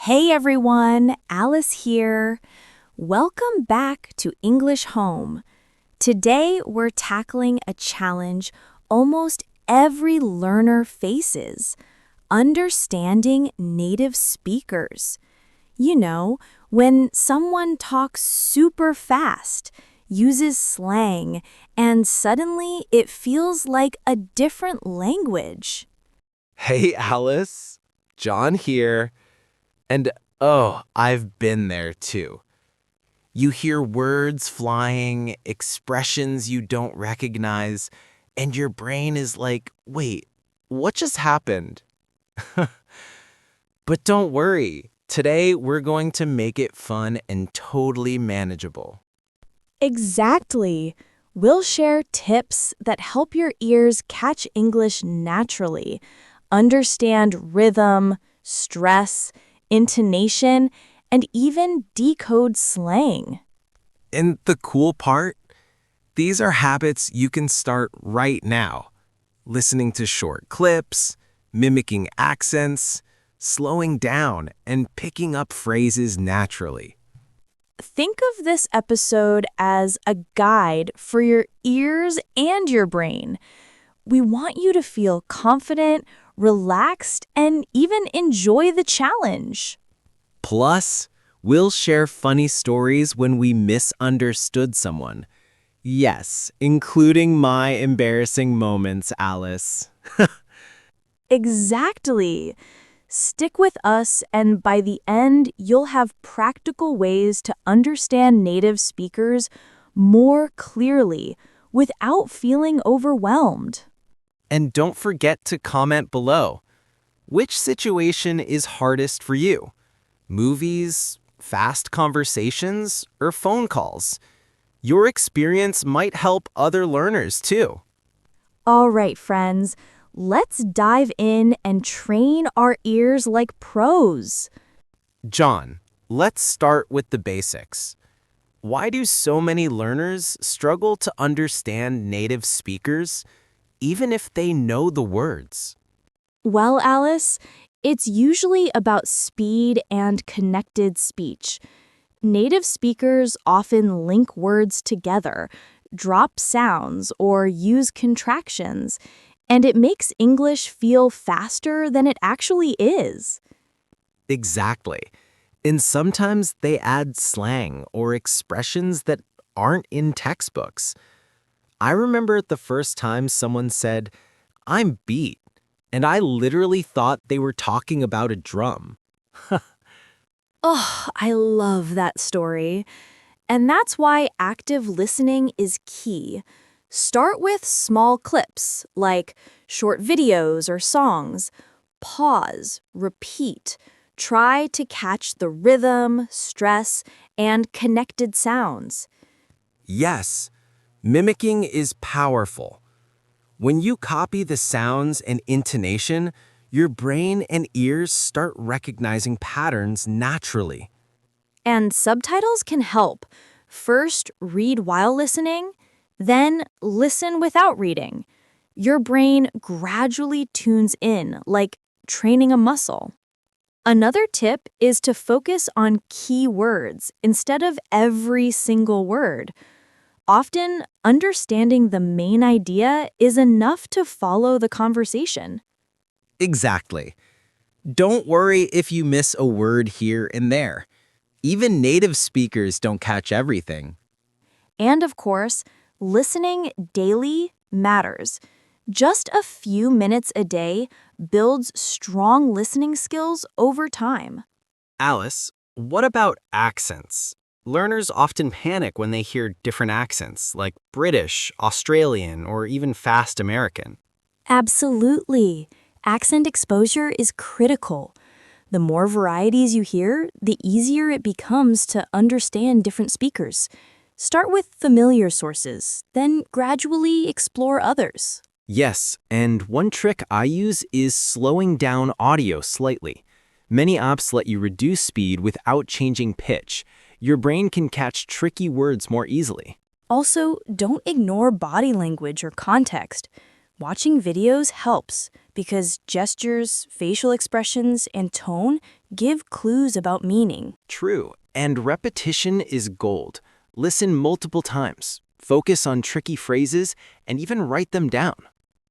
Hey everyone, Alice here. Welcome back to English Home. Today we're tackling a challenge almost every learner faces: understanding native speakers. You know, when someone talks super fast, uses slang, and suddenly it feels like a different language. Hey Alice, John here. And oh, I've been there too. You hear words flying, expressions you don't recognize, and your brain is like, wait, what just happened? But don't worry, today we're going to make it fun and totally manageable. Exactly. We'll share tips that help your ears catch English naturally, understand rhythm, stress, intonation, and even decode slang. And the cool part? These are habits you can start right now. Listening to short clips, mimicking accents, slowing down, and picking up phrases naturally. Think of this episode as a guide for your ears and your brain. We want you to feel confident, relaxed, and even enjoy the challenge. Plus, we'll share funny stories when we misunderstood someone. Yes, including my embarrassing moments, Alice. Exactly. Stick with us, and by the end, you'll have practical ways to understand native speakers more clearly without feeling overwhelmed. And don't forget to comment below. Which situation is hardest for you? Movies, fast conversations, or phone calls? Your experience might help other learners too. All right, friends, let's dive in and train our ears like pros. John, let's start with the basics. Why do so many learners struggle to understand native speakers, even if they know the words? Well, Alice, it's usually about speed and connected speech. Native speakers often link words together, drop sounds, or use contractions, and it makes English feel faster than it actually is. Exactly. And sometimes they add slang or expressions that aren't in textbooks. I remember the first time someone said, "I'm beat," and I literally thought they were talking about a drum. Oh, I love that story. And that's why active listening is key. Start with small clips, like short videos or songs. Pause, repeat. Try to catch the rhythm, stress, and connected sounds. Yes, mimicking is powerful. When you copy the sounds and intonation, your brain and ears start recognizing patterns naturally. And subtitles can help. First, read while listening, then listen without reading. Your brain gradually tunes in, like training a muscle. Another tip is to focus on key words instead of every single word. Often, understanding the main idea is enough to follow the conversation. Exactly. Don't worry if you miss a word here and there. Even native speakers don't catch everything. And of course, listening daily matters. Just a few minutes a day builds strong listening skills over time. Alice, what about accents? Learners often panic when they hear different accents, like British, Australian, or even fast American. Absolutely. Accent exposure is critical. The more varieties you hear, the easier it becomes to understand different speakers. Start with familiar sources, then gradually explore others. Yes, and one trick I use is slowing down audio slightly. Many apps let you reduce speed without changing pitch. Your brain can catch tricky words more easily. Also, don't ignore body language or context. Watching videos helps because gestures, facial expressions, and tone give clues about meaning. True, and repetition is gold. Listen multiple times, focus on tricky phrases, and even write them down.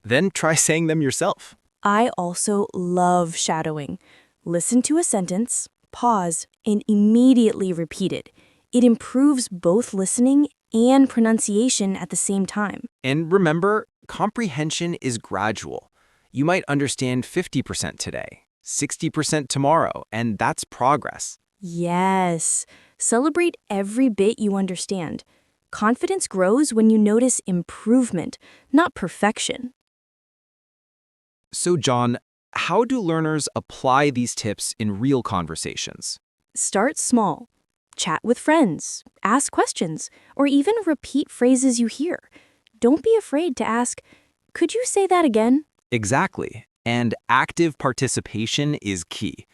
Then try saying them yourself. I also love shadowing. Listen to a sentence, pause, and immediately repeat it. It improves both listening and pronunciation at the same time. And remember, comprehension is gradual. You might understand 50% today, 60% tomorrow, and that's progress. Yes. Celebrate every bit you understand. Confidence grows when you notice improvement, not perfection. So, John, how do learners apply these tips in real conversations? Start small. Chat with friends, ask questions, or even repeat phrases you hear. Don't be afraid to ask, "Could you say that again?" Exactly. And active participation is key.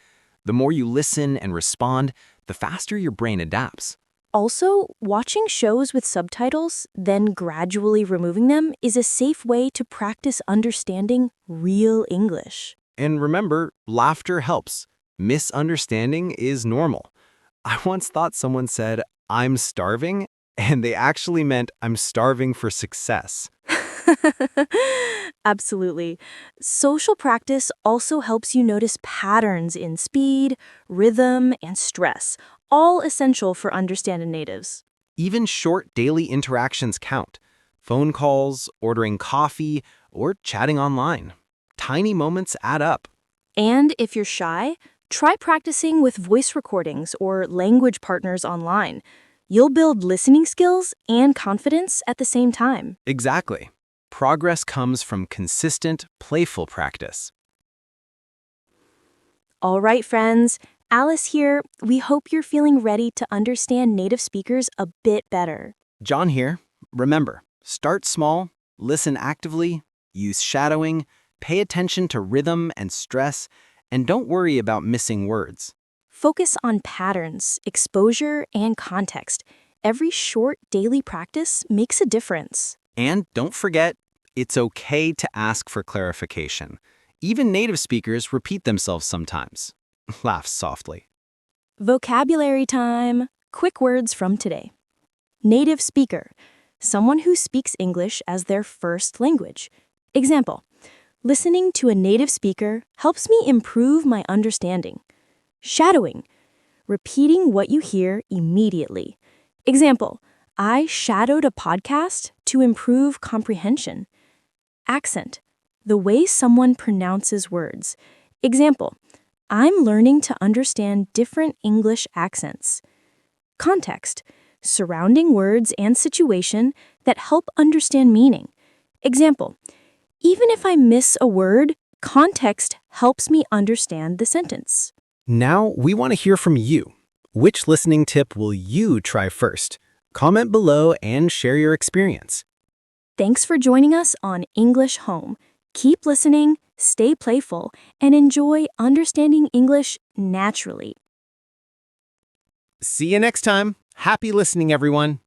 The more you listen and respond, the faster your brain adapts. Also, watching shows with subtitles, then gradually removing them, is a safe way to practice understanding real English. And remember, laughter helps. Misunderstanding is normal. I once thought someone said, "I'm starving," and they actually meant, "I'm starving for success." Absolutely. Social practice also helps you notice patterns in speed, rhythm, and stress, all essential for understanding natives. Even short daily interactions count. Phone calls, ordering coffee, or chatting online. Tiny moments add up. And if you're shy, try practicing with voice recordings or language partners online. You'll build listening skills and confidence at the same time. Exactly. Progress comes from consistent, playful practice. All right, friends, Alice here. We hope you're feeling ready to understand native speakers a bit better. John here. Remember, start small, listen actively, use shadowing, pay attention to rhythm and stress, and don't worry about missing words. Focus on patterns, exposure, and context. Every short daily practice makes a difference. And don't forget, it's okay to ask for clarification. Even native speakers repeat themselves sometimes. Laugh softly. Vocabulary time. Quick words from today. Native speaker. Someone who speaks English as their first language. Example. Listening to a native speaker helps me improve my understanding. Shadowing. Repeating what you hear immediately. Example. I shadowed a podcast to improve comprehension. Accent. The way someone pronounces words. Example. I'm learning to understand different English accents. Context. Surrounding words and situation that help understand meaning. Example. Even if I miss a word, context helps me understand the sentence. Now, we want to hear from you. Which listening tip will you try first? Comment below and share your experience. Thanks for joining us on English Home. Keep listening, stay playful, and enjoy understanding English naturally. See you next time. Happy listening, everyone.